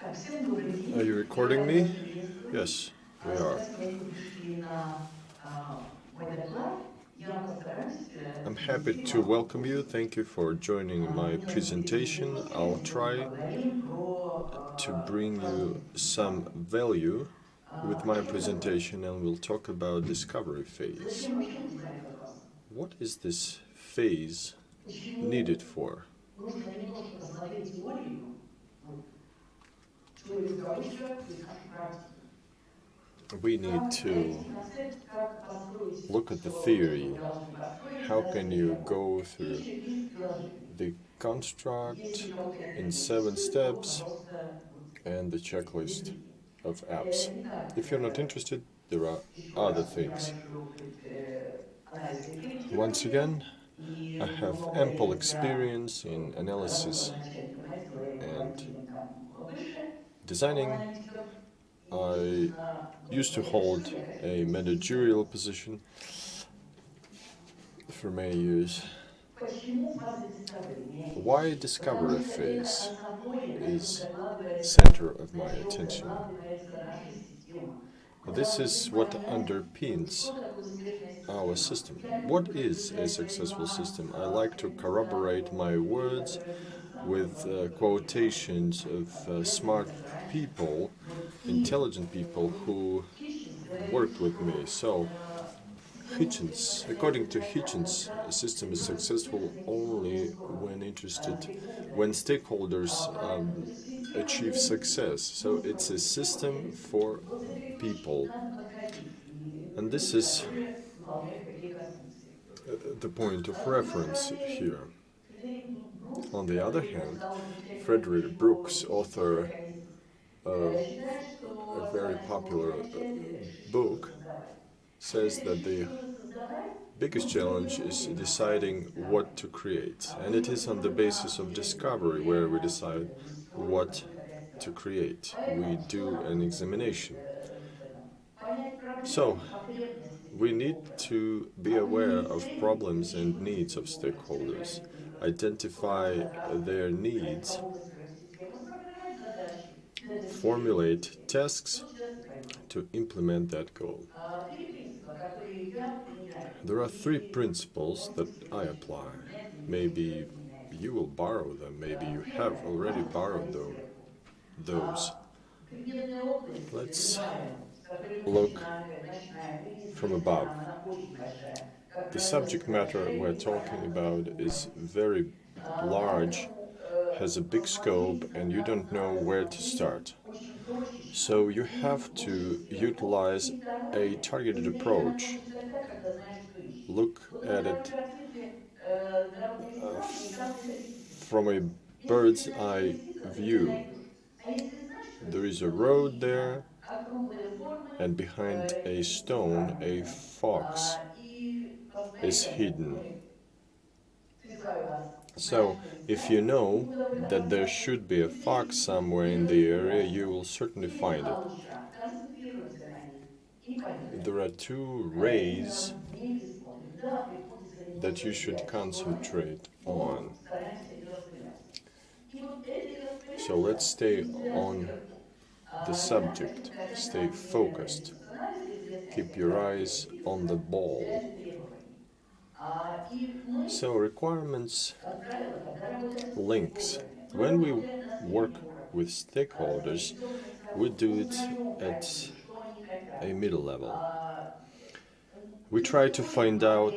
Are you recording me? Yes, we are. I'm happy to welcome you. Thank you for joining my presentation. I'll try to bring you some value with my presentation, and we'll talk about discovery phase. What is this phase needed for? We need to look at the theory. How can you go through the construct in 7 steps and the checklist of apps? If you're not interested, there are other things. Once again, I have ample experience in analysis and designing. I used to hold a managerial position for many years. Why discovery phase is center of my attention? This is what underpins our system. What is a successful system? I like to corroborate my words with quotations of smart people, intelligent people who worked with me. So, according to Hitchens, a system is successful only when stakeholders achieve success. So it's a system for people. And this is the point of reference here. On the other hand, Frederick Brooks, author of a very popular book, says that the biggest challenge is deciding what to create. And it is on the basis of discovery where we decide what to create. We do an examination. So, we need to be aware of problems and needs of stakeholders, identify their needs, formulate tasks to implement that goal. There are 3 principles that I apply. Maybe you will borrow them, maybe you have already borrowed those. Let's look from above. The subject matter we're talking about is very large, has a big scope, and you don't know where to start. So you have to utilize a targeted approach. Look at it from a bird's eye view. There is a road there, and behind a stone, a fox is hidden. So, if you know that there should be a fox somewhere in the area, you will certainly find it. There are 2 rays that you should concentrate on. So let's stay on the subject, stay focused, keep your eyes on the ball. So requirements, links. When we work with stakeholders, we do it at a middle level. We try to find out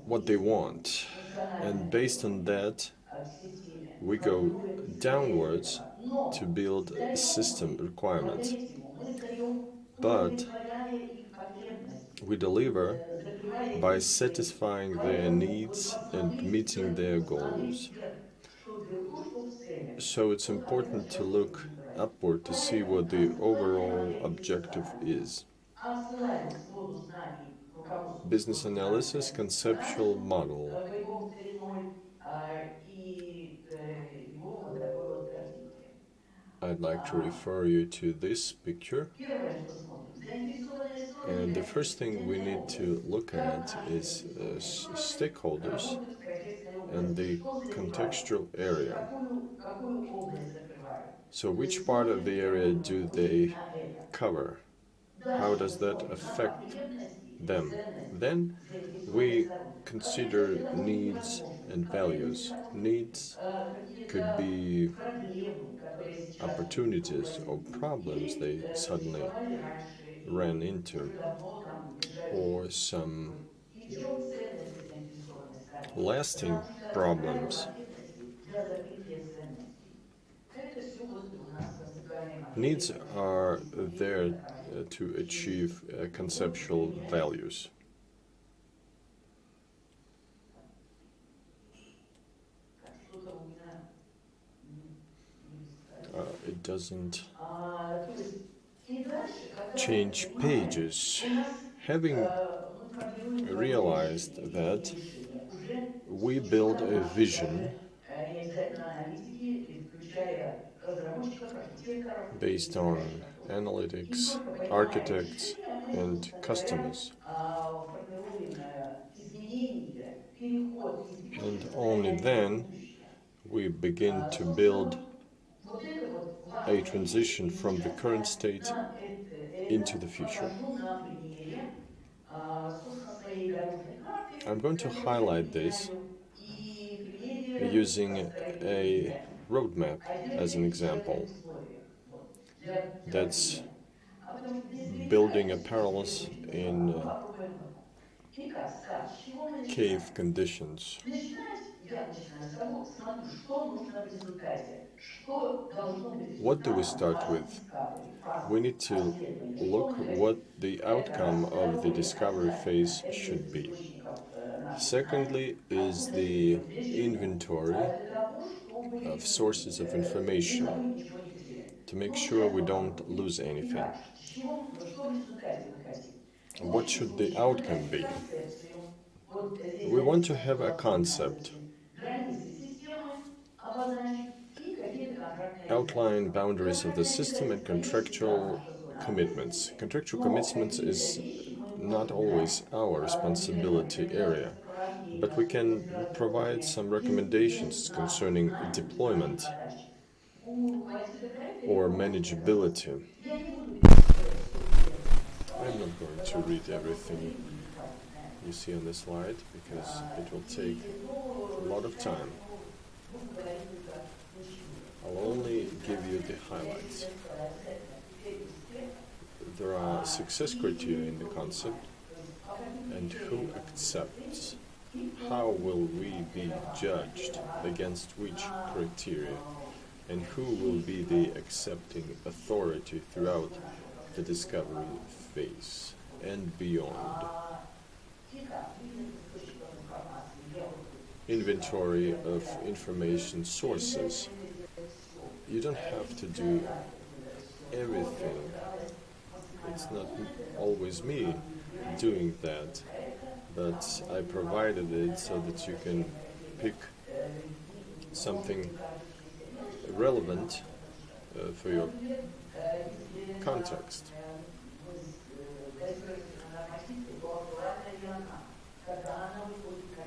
what they want, and based on that, we go downwards to build system requirements. But we deliver by satisfying their needs and meeting their goals. So it's important to look upward to see what the overall objective is. Business analysis, conceptual model. I'd like to refer you to this picture. And the first thing we need to look at is stakeholders and the contextual area. So which part of the area do they cover? How does that affect them? Then we consider needs and values. Needs could be opportunities or problems they suddenly ran into, or some lasting problems. Needs are there to achieve conceptual values. It doesn't change pages. Having realized that, we build a vision based on analytics, architects, and customers. And only then we begin to build a transition from the current state into the future. I'm going to highlight this using a roadmap as an example. That's building apparatus in cave conditions. What do we start with? We need to look what the outcome of the discovery phase should be. Secondly is the inventory of sources of information to make sure we don't lose anything. What should the outcome be? We want to have a concept, outline boundaries of the system, and contractual commitments. Contractual commitments is not always our responsibility area, but we can provide some recommendations concerning deployment or manageability. I'm not going to read everything you see on this slide because it will take a lot of time. I'll only give you the highlights. There are success criteria in the concept, and who accepts. How will we be judged, against which criteria, and who will be the accepting authority throughout the discovery phase and beyond. Inventory of information sources. You don't have to do everything. It's not always me doing that, but I provided it so that you can pick something relevant for your context.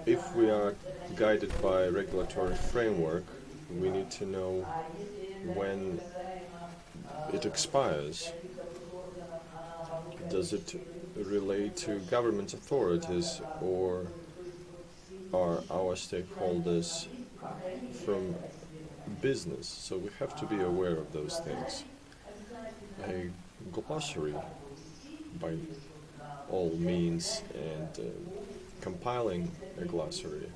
If we are guided by a regulatory framework, we need to know when it expires. Does it relate to government authorities, or are our stakeholders from business? So we have to be aware of those things. A glossary, by all means, and compiling a glossary.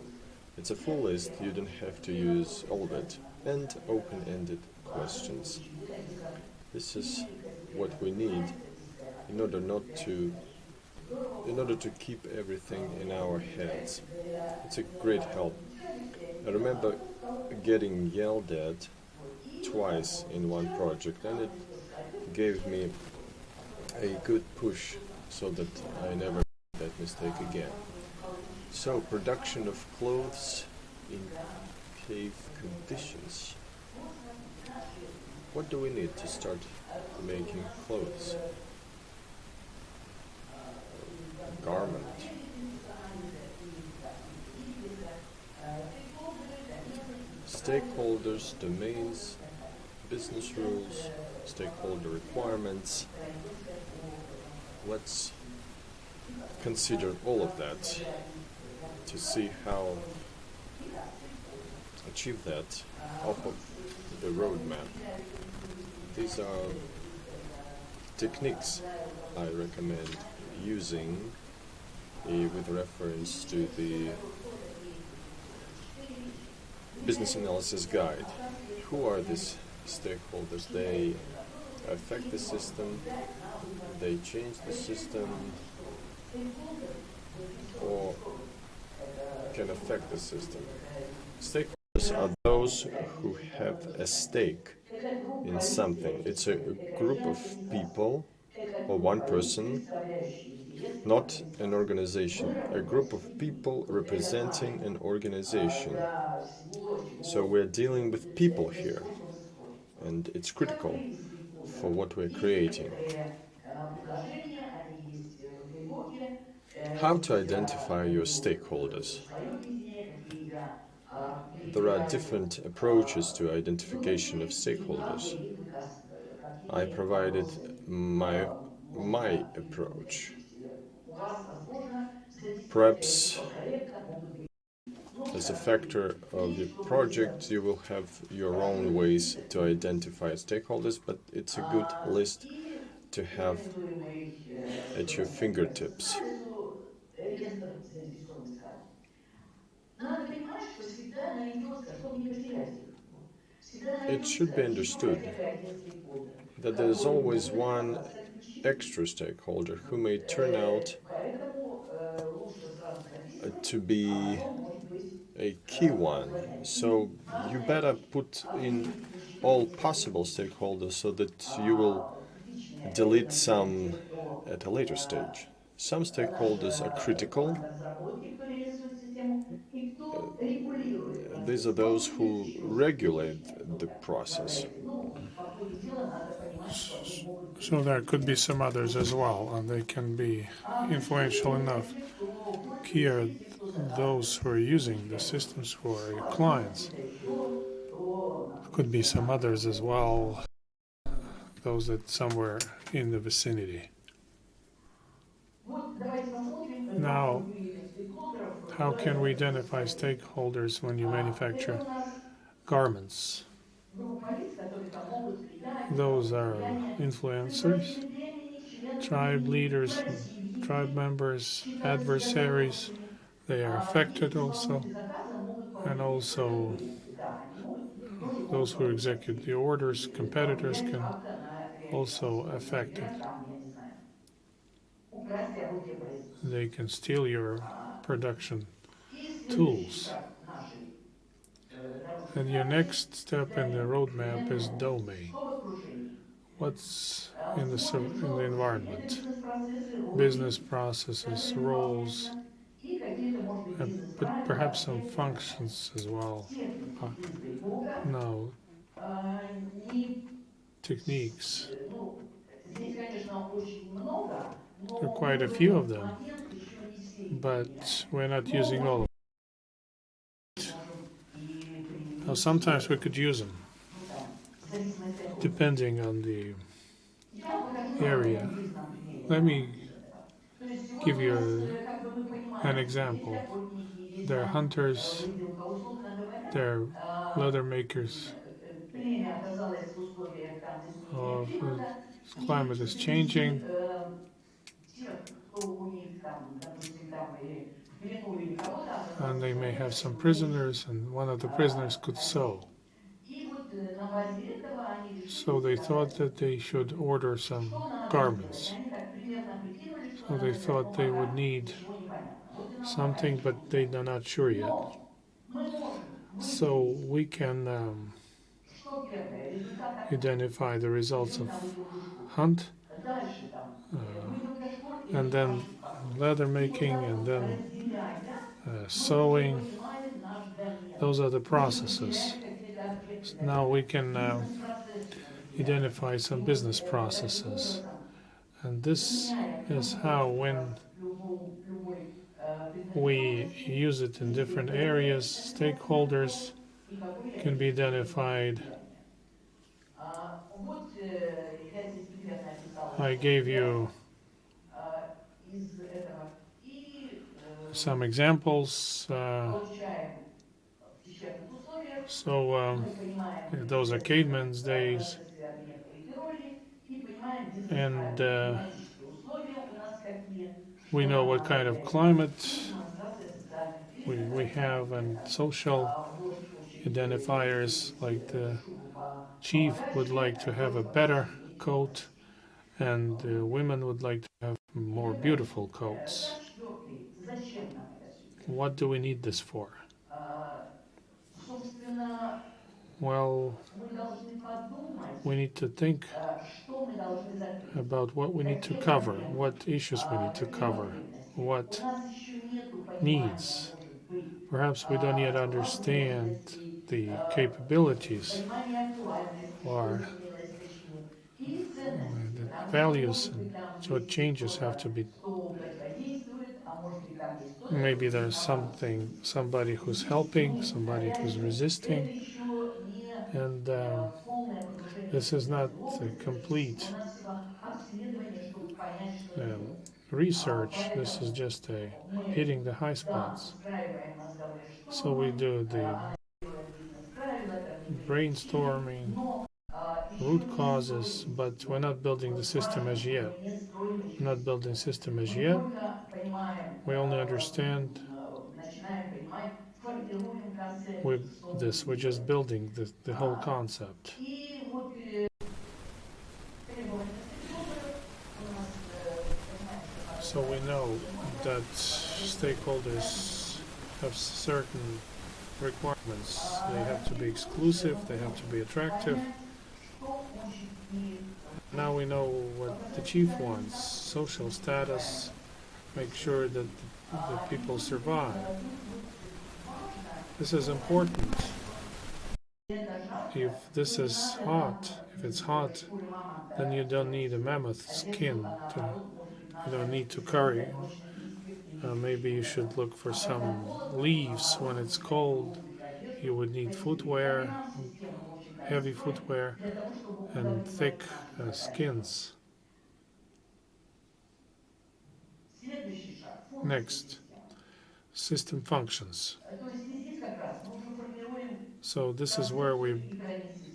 It's a full list, you don't have to use all of it, and open-ended questions. This is what we need in order to keep everything in our heads. It's a great help. I remember getting yelled at twice in one project, and it gave me a good push so that I never make that mistake again. So, production of clothes in cave conditions. What do we need to start making clothes? A garment. Stakeholders, domains, business rules, stakeholder requirements. Let's consider all of that to see how achieve that off of the roadmap. These are techniques I recommend using with reference to the business analysis guide. Who are these stakeholders? They affect the system, they change the system, or can affect the system. Stakeholders are those who have a stake in something. It's a group of people or one person, not an organization. A group of people representing an organization. So we're dealing with people here, and it's critical for what we're creating. How to identify your stakeholders? There are different approaches to identification of stakeholders. I provided my approach. Perhaps as a factor of your project, you will have your own ways to identify stakeholders, but it's a good list to have at your fingertips. It should be understood that there is always one extra stakeholder who may turn out to be a key one. So you better put in all possible stakeholders so that you will delete some at a later stage. Some stakeholders are critical. These are those who regulate the process. So there could be some others as well, and they can be influential enough. Here, those who are using the systems for clients. Could be some others as well, those that somewhere in the vicinity. Now, how can we identify stakeholders when you manufacture garments? Those are influencers, tribe leaders, tribe members, adversaries. They are affected also, and also those who execute the orders, competitors can also affect it. They can steal your production tools. And your next step in the roadmap is domain. What's in the environment? Business processes, roles, but perhaps some functions as well. Now, techniques. There are quite a few of them, but we're not using all of them. Now, sometimes we could use them, depending on the area. Let me give you an example. There are hunters, there are leather makers. The climate is changing, and they may have some prisoners, and one of the prisoners could sew. So they thought that they should order some garments. So they thought they would need something, but they are not sure yet. So we can identify the results of hunt, and then leather making, and then sewing. Those are the processes. So now we can identify some business processes. And this is how, when we use it in different areas, stakeholders can be identified, I gave you some examples. So those are caveman's days, and we know what kind of climate we have, and social identifiers like the chief would like to have a better coat, and women would like to have more beautiful coats. What do we need this for? Well, we need to think about what we need to cover, what issues we need to cover, what needs. Perhaps we don't yet understand the capabilities or the values, and so changes have to be. Maybe there's somebody who's helping, somebody who's resisting, and this is not a complete um, research. This is just a hitting the high spots. So we do the brainstorming, root causes, but we're not building the system as yet. We're not building system as yet. We only understand with this. We're just building the whole concept. So we know that stakeholders have certain requirements. They have to be exclusive, they have to be attractive. Now we know what the chief wants: social status, make sure that the people survive. This is important. If this is hot, if it's hot, then you don't need a mammoth skin. You don't need to curry. Maybe you should look for some leaves when it's cold. You would need footwear, heavy footwear, and thick skins. Next, system functions. So this is where we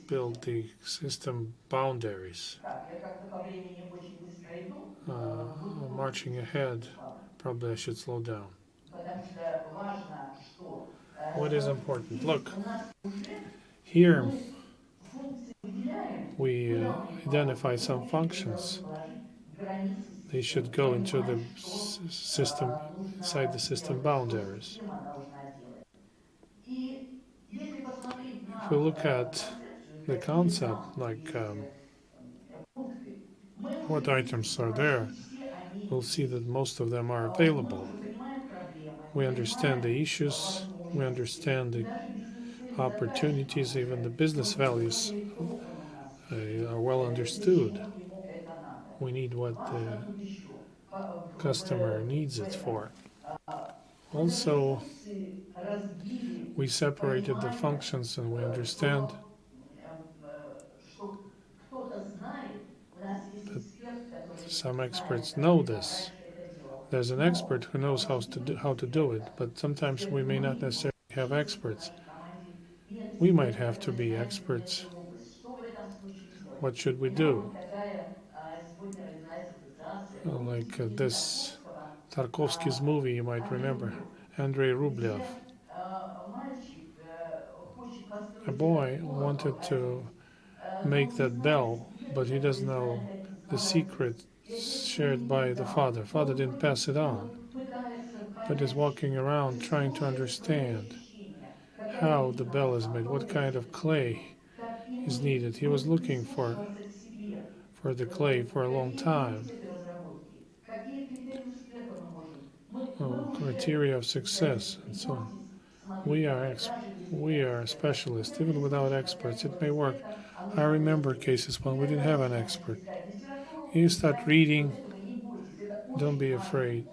build the system boundaries. Marching ahead, probably I should slow down. What is important? Look, here we identify some functions. They should go into the system, inside the system boundaries. If we look at the concept, like what items are there, we'll see that most of them are available. We understand the issues, we understand the opportunities, even the business values are well understood. We need what the customer needs it for. Also, we separated the functions and we understand that some experts know this. There's an expert who knows how to do it, but sometimes we may not necessarily have experts. We might have to be experts. What should we do? Like this Tarkovsky's movie, you might remember, Andrei Rublev. A boy wanted to make that bell, but he doesn't know the secret shared by the father. Father didn't pass it on, but is walking around trying to understand how the bell is made, what kind of clay is needed. He was looking for the clay for a long time. Criteria of success and so on. We are specialists. Even without experts, it may work. I remember cases when we didn't have an expert. You start reading. Don't be afraid.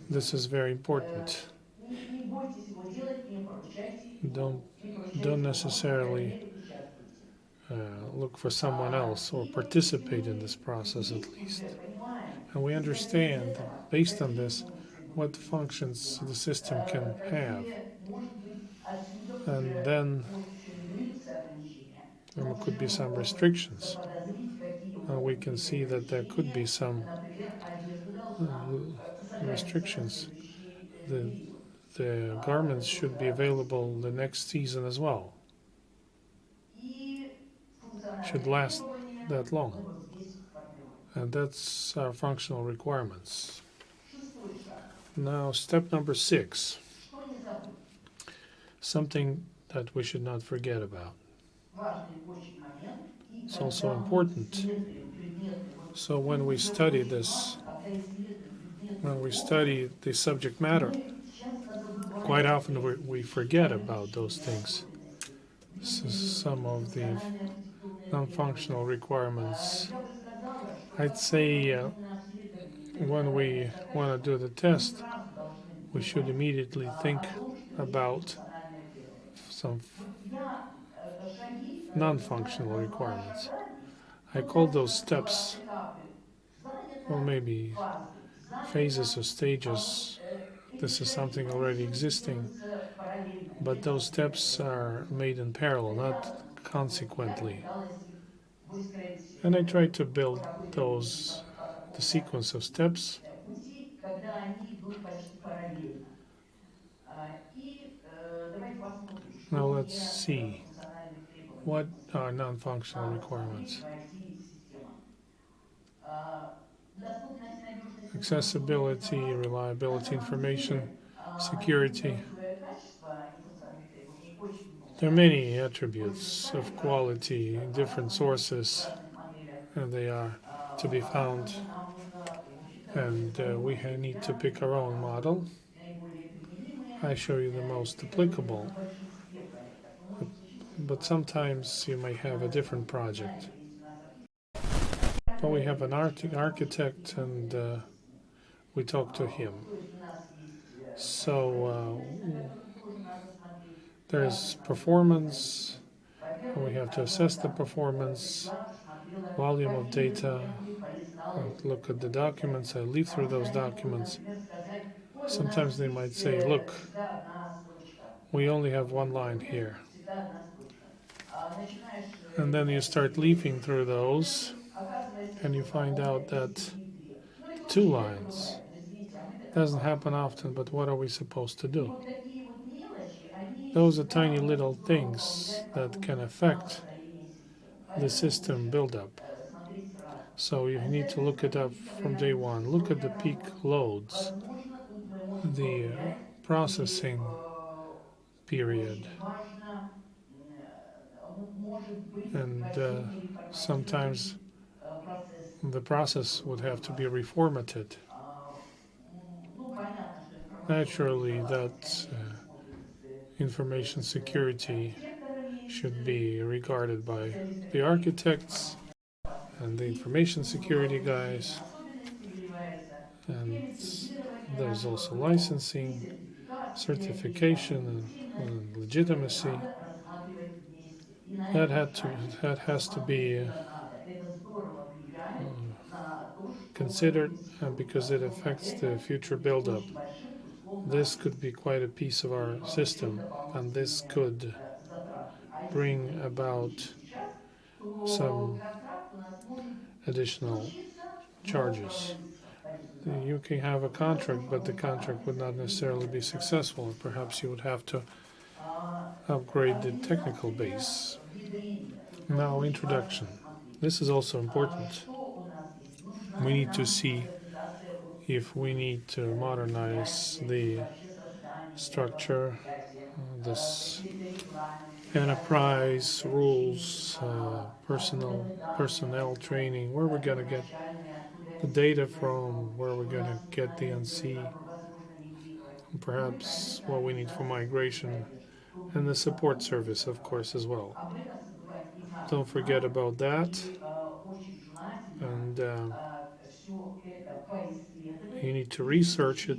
This is very important. Don't necessarily look for someone else or participate in this process at least. And we understand, based on this, what functions the system can have. And then there could be some restrictions. We can see that there could be some uh, restrictions. The, the garments should be available the next season as well. Should last that long. And that's our functional requirements. Now, step number 6. Something that we should not forget about. It's also important. So when we study this, when we study the subject matter, quite often we forget about those things. Some of the non-functional requirements. I'd say when we want to do the test, we should immediately think about some non-functional requirements. I call those steps, or maybe phases or stages. This is something already existing, but those steps are made in parallel, not consequently. And I try to build the sequence of steps. Now let's see. What are non-functional requirements? Accessibility, reliability, information, security. There are many attributes of quality in different sources, and they are to be found. And we need to pick our own model. I show you the most applicable, but sometimes you may have a different project. But we have an architect, and we talk to him. So there's performance, and we have to assess the performance, volume of data, look at the documents. I leaf through those documents. Sometimes they might say, look, we only have one line here. And then you start leafing through those, and you find out that 2 lines doesn't happen often, but what are we supposed to do? Those are tiny little things that can affect the system buildup. So you need to look it up from day one. Look at the peak loads, the processing period, and sometimes the process would have to be reformatted. Naturally, that information security should be regarded by the architects and the information security guys, and there's also licensing, certification, and legitimacy. That has to be considered because it affects the future buildup. This could be quite a piece of our system, and this could bring about some additional charges. You can have a contract, but the contract would not necessarily be successful. Perhaps you would have to upgrade the technical base. Now, introduction. This is also important. We need to see if we need to modernize the structure, this enterprise rules, personnel training, where we're going to get the data from, where we're going to get the NC, perhaps what we need for migration, and the support service, of course, as well. Don't forget about that. And you need to research it,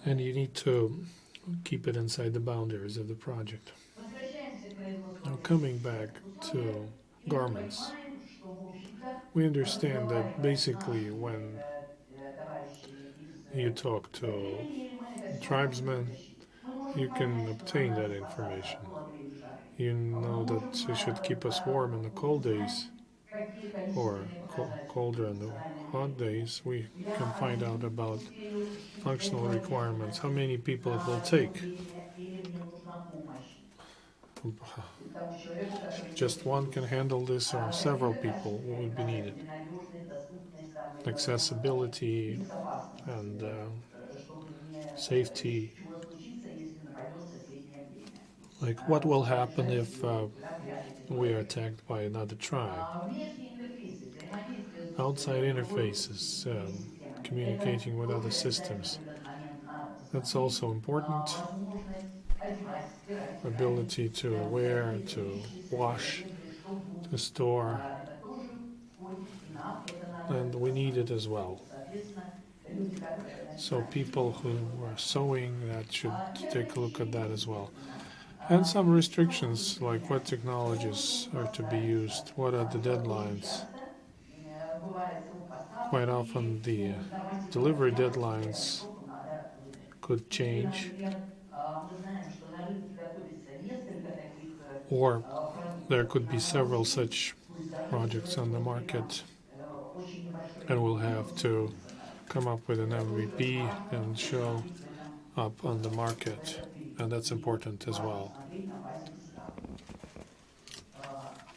and you need to keep it inside the boundaries of the project. Возвращаемся к Now, производству coming back текстильных условиях, to и мы garments, понимаем, что, в общем-то, we understand that разговаривая с basically нашими when товарищами из you talk to периферии, мы это все можем tribesmen, вытащить. Мы можем you can понять, что obtain надо that спасаться information. от холода или жары. You Мы know that можем you should keep us warm in the cold узнать, days какие or количественные показатели и colder in the функциональные hot требования. days. We can Я find out один about успею сшить functional эту одежду на requirements, how день, many people it will в это take. время, или мне нужна помощь. И тому человеку, который идет Just one can впереди. handle this, or Какие several то people качественные would be needed. показатели, надежность, доступность там, и тому подобное. Accessibility Безопасность, and чтобы не safety. чего случится, если нападет в соседнее племя. Like what will happen Обязательств if отряд эти we are выполнять. attacked by another tribe? Внешние интерфейсы, взаимодействие Outside с другой interfaces, системами. Это communicating with other тоже является systems. определенномоментно That's посмотреть. also important. Возможность одевать, стирать, хранить, Ability to wear, какие-то to вещи, сырые, wash, одежды, что to будет. store, Это тоже входит, и нам это надо and we need it as посмотреть. well. Соответственно, люди, которые So начинают people шить, who должны туда are посмотреть. sewing that should И take a look at ограничения, that as well. естественно. And some Сроки restrictions, like what выполнения. technologies are to be used, what are the Очень deadlines. часто бывает срок Quite поставки, often the нормативного delivery варианта с реальным deadlines сроком надо выдать. could Или, change, например, мы знаем, что на рынке готовится несколько таких or there продуктов, и could be нам several должны such в изготовке projects on the предусмотрено market, очень небольшое and we'll время have to установиться на рынке. come up with an Это тоже MVP важно and show смотреть в этом up on the в market, этот период. and that's И important as важно well. смотреть на базе Discovery.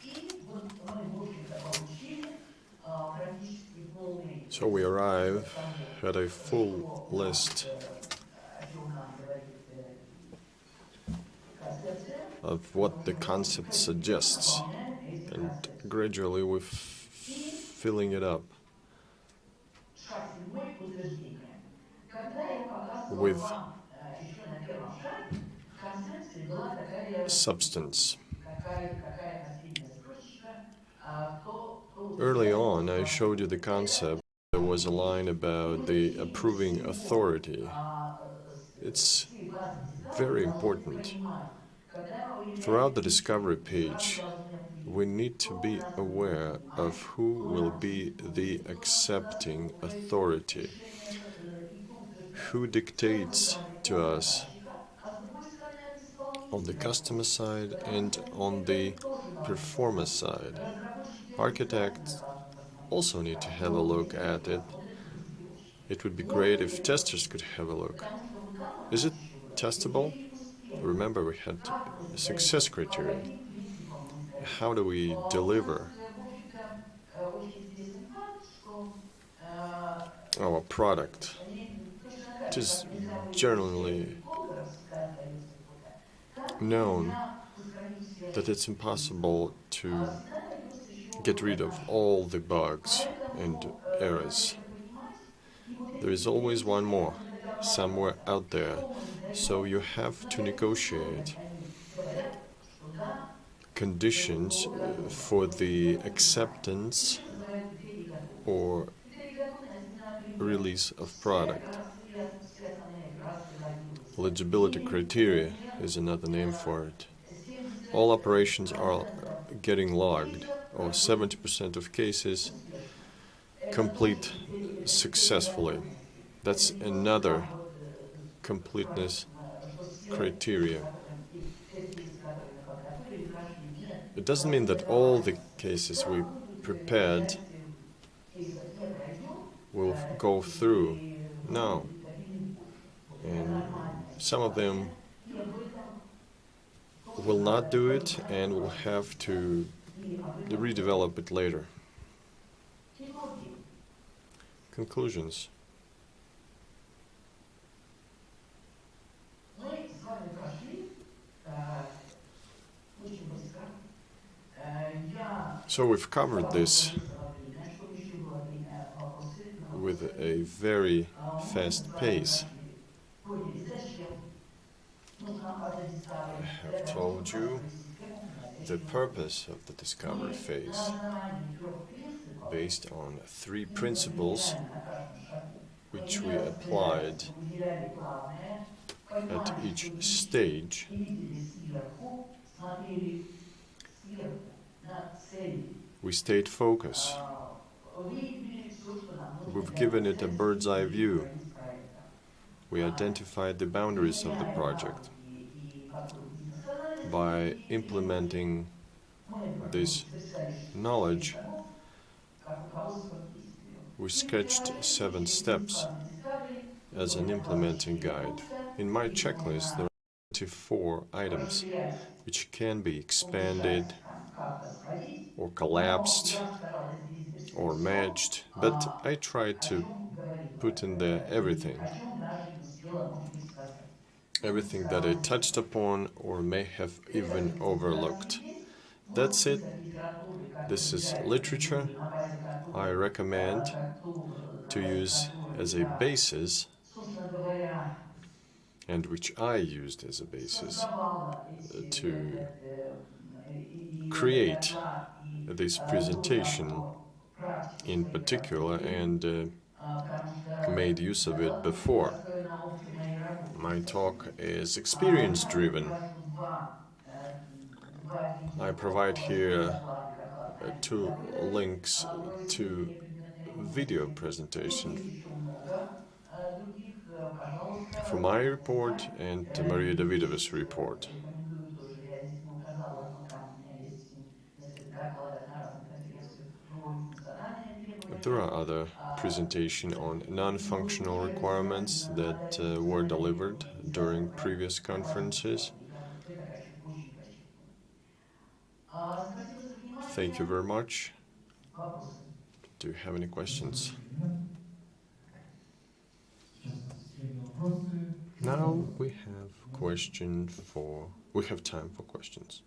И вот мы, в общем-то, получили практически полный So we arrive каталог at a full того, list о чем нам говорит концепция. of what the concept suggests, Выполняем эти and концепции. gradually we're filling it up Шаг седьмой – утверждение. Когда я показывала with вам еще на первом шаге, в концепции была такая substance. какая последняя строчка, то Early on, I showed you the concept. There was a line about the approving authority. It's very important. Throughout the discovery page, we need to be aware of who will be the accepting authority, who dictates to us on the customer side and on the performer side. Architects also need to have a look at it. It would be great if testers could have a look. Is it testable? Remember, we had a success criteria. How do we deliver our product? It is generally known that it's impossible to get rid of all the bugs and errors. There is always one more, somewhere out there, so you have to negotiate conditions for the acceptance or release of product. Eligibility criteria is another name for it. All operations are getting logged, or 70% of cases complete successfully. That's another completeness criteria. It doesn't mean that all the cases we prepared will go through. No. And some of them will not do it, and will have to redevelop it later. Conclusions. So we've covered this with a very fast pace. I have told you the purpose of the discovery phase, based on 3 principles which we applied at понимая, что each летчики stage, и видели сверху, смотрели сверху на цели. we stayed focused. Выявили все, что нам нужно We've для given it a bird's eye реализации view. проекта. We identified the boundaries of the Применяя project навыки и подходы бизнес-аналиста, by и implementing мы this записали 7 knowledge. шагов как руководство к действию. We И sketched приложили 7 через steps фазы Discovery, as an выполнено implementing 24 guide. пункта, In my видимо, checklist, there на are 24 items расширять, which can be улучшать, expanded как восходить, or но collapsed я старалась здесь записать or все, matched, but I tried о to чем говорила put in there Ирина, everything. о чем даже не успела, может быть, сказать. Everything that I touched upon or may have even overlooked. That's it. This is literature I recommend to use as a basis, and which I used as a basis to create this presentation in particular, and made use of it before. My talk is experience driven. I provide here 2 links to video presentation for my report and Maria Davidova's report. There are other presentations on non-functional requirements that were delivered during previous conferences. Thank you very much. Do you have any questions? Now we have time for questions.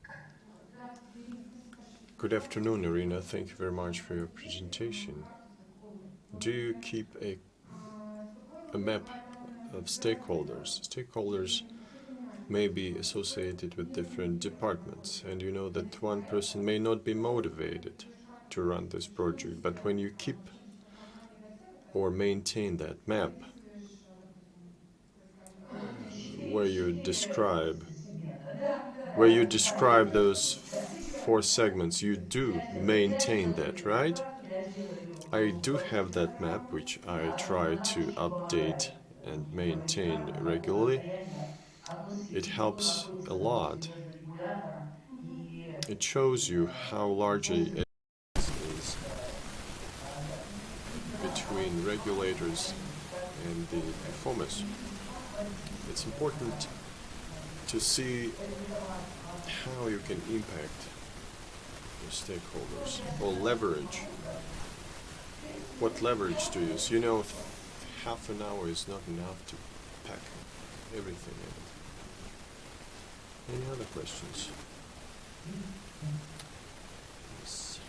Good afternoon, Irina. Thank you very much for your presentation. Do you keep a map of stakeholders? Stakeholders may be associated with different departments, and you know that one person may not be motivated to run this project, but when you keep or maintain that map where you describe those 4 segments, you do maintain that, right? I do have that map, which I try to update and maintain regularly. It helps a lot. It shows you how large a is between regulators and the performers. It's important to see how you can impact your stakeholders or leverage. What leverage to use? You know, half an hour is not enough to pack everything in. Any other questions? Yes.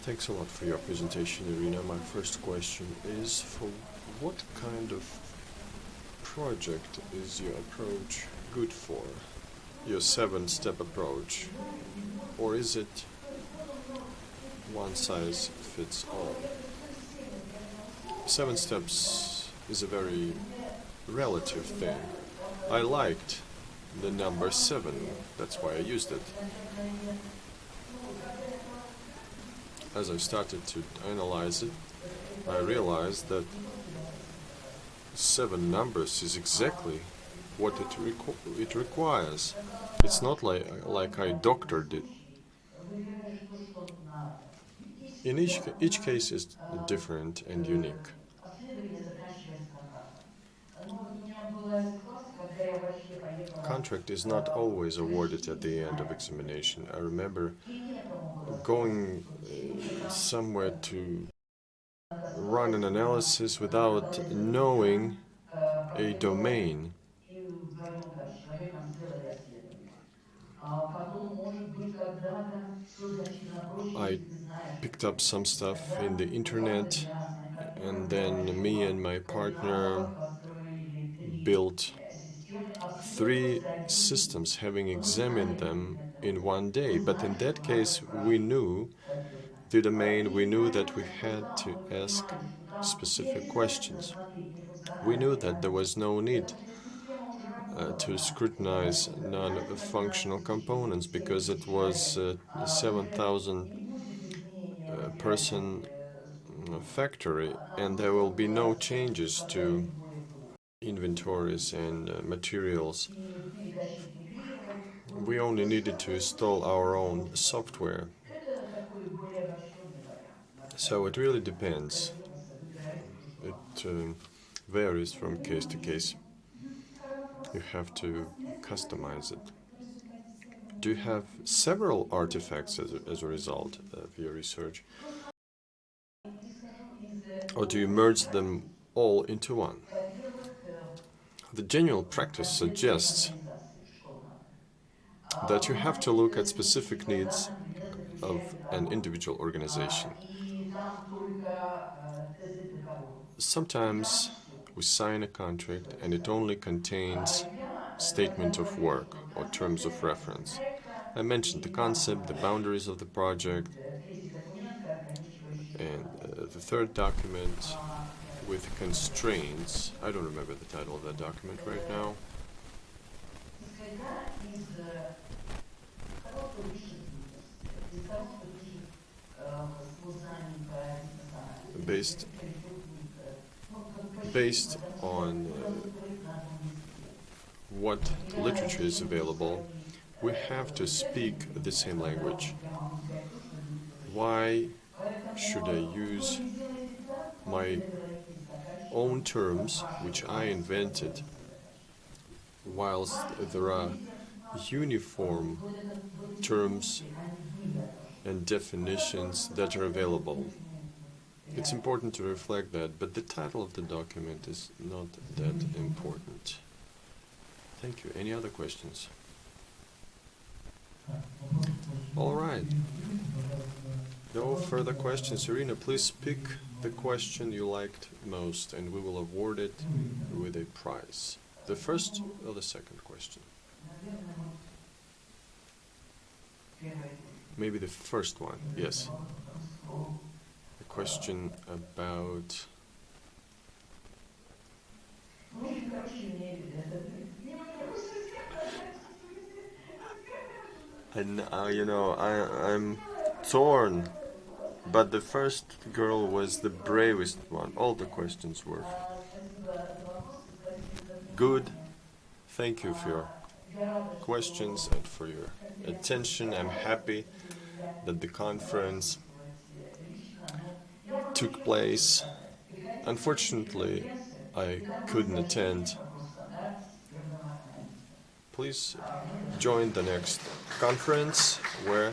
Thanks a lot for your presentation, Irina. My first question is, for what kind of project is your approach good for? Your 7-step approach? Or is it one size fits all? 7 steps is a very relative thing. I liked the number 7, that's why I used it. As I started to analyze it, I realized that 7 numbers is exactly what it requires. It's not like I doctored it. In each case is different and unique. Contract is not always awarded at the end of examination. I remember going somewhere to run an analysis without knowing a domain. I picked up some stuff in the internet, and then me and my partner built 3 systems, having examined them in one day. But in that case, we knew the domain, we knew that we had to ask specific questions. We knew that there was no need to scrutinize non-functional components because it was a 7,000 person factory, and there will be no changes to inventories and materials. We only needed to install our own software. So it really depends. It varies from case to case. You have to customize it. Do you have several artifacts as a result of your research? Or do you merge them all into one? The general practice suggests that you have to look at specific needs of an individual organization. Sometimes we sign a contract and it only contains statement of work or terms of reference. I mentioned the concept, the boundaries of the project, and the third document with constraints. I don't remember the title of that document right now. Based on what literature is available, we have to speak the same language. Why should I use my own terms, which I invented, whilst there are uniform terms and definitions that are available? It's important to reflect that, but the title of the document is not that important. Thank you. Any other questions? All right. No further questions. Irina, please pick the question you liked most, and we will award it with a prize. The first or the second question? Maybe the first one, yes. A question about... And I'm torn, but the first girl was the bravest one. All the questions were good. Thank you for your questions and for your attention. I'm happy that the conference took place. Unfortunately, I couldn't attend. Please join the next conference where